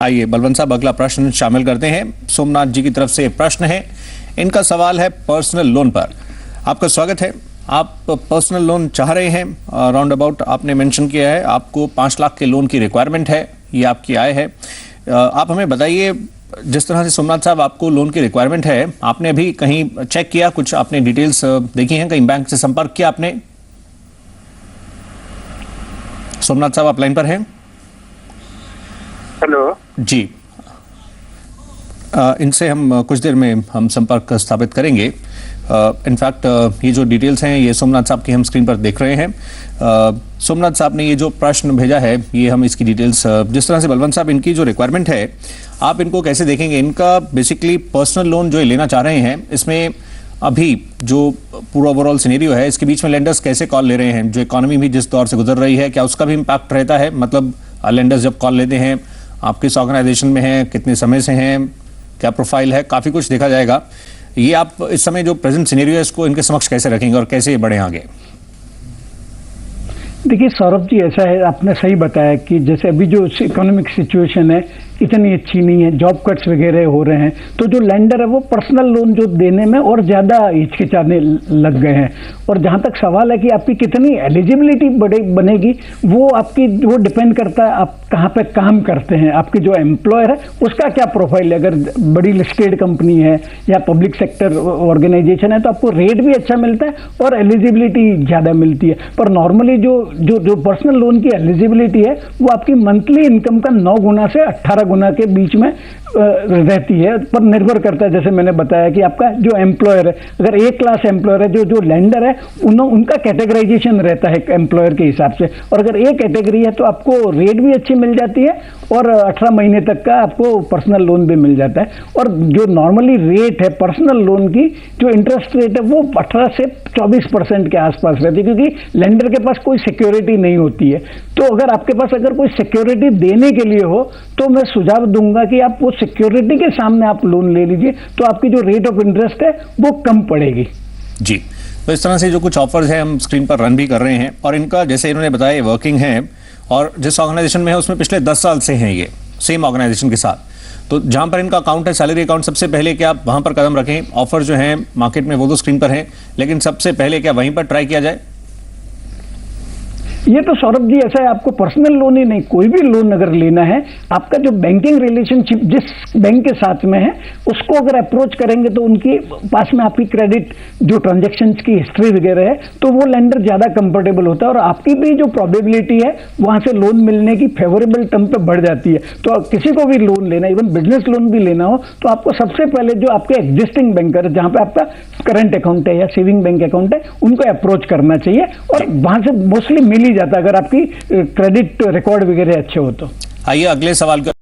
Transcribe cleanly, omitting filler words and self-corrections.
आइए बलवंत साहब अगला प्रश्न शामिल करते हैं। सोमनाथ जी की तरफ से प्रश्न है, इनका सवाल है पर्सनल लोन पर। आपका स्वागत है। आप पर्सनल लोन चाह रहे हैं, राउंड अबाउट आपने मेंशन किया है आपको 5 लाख के लोन की रिक्वायरमेंट है, ये आपकी आय है। आप हमें बताइए, जिस तरह से सोमनाथ साहब आपको लोन की रिक्वायरमेंट है, आपने अभी कहीं चेक किया, कुछ आपने डिटेल्स देखी हैं, कहीं बैंक से संपर्क किया आपने? सोमनाथ साहब आप लाइन पर हैं? हेलो जी, इनसे हम कुछ देर में हम संपर्क स्थापित करेंगे। इनफैक्ट ये जो डिटेल्स हैं ये सोमनाथ साहब की हम स्क्रीन पर देख रहे हैं। सोमनाथ साहब ने ये जो प्रश्न भेजा है, ये हम इसकी डिटेल्स, जिस तरह से बलवंत साहब इनकी जो रिक्वायरमेंट है आप इनको कैसे देखेंगे? इनका बेसिकली पर्सनल लोन जो ये लेना चाह रहे हैं, इसमें अभी जो पूरा ओवरऑल सिनेरियो है, इसके बीच में लेंडर्स कैसे कॉल ले रहे हैं? जो इकोनॉमी भी जिस दौर से गुजर रही है, क्या उसका भी इम्पैक्ट रहता है? मतलब लेंडर्स जब कॉल लेते हैं, आप किस ऑर्गेनाइजेशन में हैं, कितने समय से हैं, क्या प्रोफाइल है, काफी कुछ देखा जाएगा। ये आप इस समय जो प्रेजेंट सिनेरियो है इसको इनके समक्ष कैसे रखेंगे और कैसे ये बढ़े आगे? देखिए सौरभ जी, ऐसा है, आपने सही बताया कि जैसे अभी जो इकोनॉमिक सिचुएशन है इतनी अच्छी नहीं है, जॉब कट्स वगैरह हो रहे हैं, तो जो लेंडर है वो पर्सनल लोन जो देने में और ज़्यादा हिचकिचाने लग गए हैं। और जहाँ तक सवाल है कि आपकी कितनी एलिजिबिलिटी बनेगी, वो आपकी वो डिपेंड करता है आप कहाँ पे काम करते हैं, आपकी जो एम्प्लॉयर है उसका क्या प्रोफाइल है। अगर बड़ी लिस्टेड कंपनी है या पब्लिक सेक्टर ऑर्गेनाइजेशन है तो आपको रेट भी अच्छा मिलता है और एलिजिबिलिटी ज़्यादा मिलती है। पर नॉर्मली जो जो जो पर्सनल लोन की एलिजिबिलिटी है वो आपकी मंथली इनकम का 9 गुना से 18 गुना के बीच में रहती है, पर निर्भर करता है। जैसे मैंने बताया कि आपका जो एम्प्लॉयर है, अगर ए क्लास एम्प्लॉयर है, जो जो लेंडर है उनका कैटेगराइजेशन रहता है एम्प्लॉयर के हिसाब से, और अगर ए कैटेगरी है तो आपको रेट भी अच्छी मिल जाती है और 18 महीने तक का आपको पर्सनल लोन भी मिल जाता है। और जो नॉर्मली रेट है पर्सनल लोन की, जो इंटरेस्ट रेट है वो 18 से 24% के आसपास रहती है, क्योंकि लेंडर के पास कोई सिक्योरिटी नहीं होती है। तो अगर आपके पास अगर कोई सिक्योरिटी देने के लिए हो तो मैं सुझाव दूंगा कि आप वो सिक्योरिटी के सामने आप लोन ले लीजिए, तो आपकी जो रेट ऑफ इंटरेस्ट है वो कम पड़ेगी। जी, तो इस तरह से जो कुछ ऑफर्स हैं हम स्क्रीन पर रन भी कर रहे हैं, और इनका जैसे इन्होंने बताया वर्किंग है और जिस ऑर्गेनाइजेशन में है उसमें पिछले 10 साल से हैं, ये सेम ऑर्गेनाइजेशन के साथ। तो जहां पर इनका अकाउंट है, सैलरी अकाउंट, सबसे पहले क्या आप वहां पर कदम रखें? ऑफर जो है मार्केट में वो तो स्क्रीन पर है, लेकिन सबसे पहले क्या वहीं पर ट्राई किया जाए? ये तो सौरभ जी ऐसा है, आपको पर्सनल लोन ही नहीं, कोई भी लोन अगर लेना है, आपका जो बैंकिंग रिलेशनशिप जिस बैंक के साथ में है उसको अगर अप्रोच करेंगे तो उनके पास में आपकी क्रेडिट जो ट्रांजैक्शंस की हिस्ट्री वगैरह है तो वो लेंडर ज़्यादा कंफर्टेबल होता है और आपकी भी जो प्रोबेबिलिटी है वहाँ से लोन मिलने की फेवरेबल टर्म पे बढ़ जाती है। तो किसी को भी लोन लेना, इवन बिजनेस लोन भी लेना हो, तो आपको सबसे पहले जो आपके एग्जिस्टिंग बैंकर है, जहाँ पे आपका करंट अकाउंट है या सेविंग बैंक अकाउंट है, उनको अप्रोच करना चाहिए और वहाँ से मोस्टली मिल ही जाता है अगर आपकी क्रेडिट रिकॉर्ड वगैरह अच्छे हो तो। आइए अगले सवाल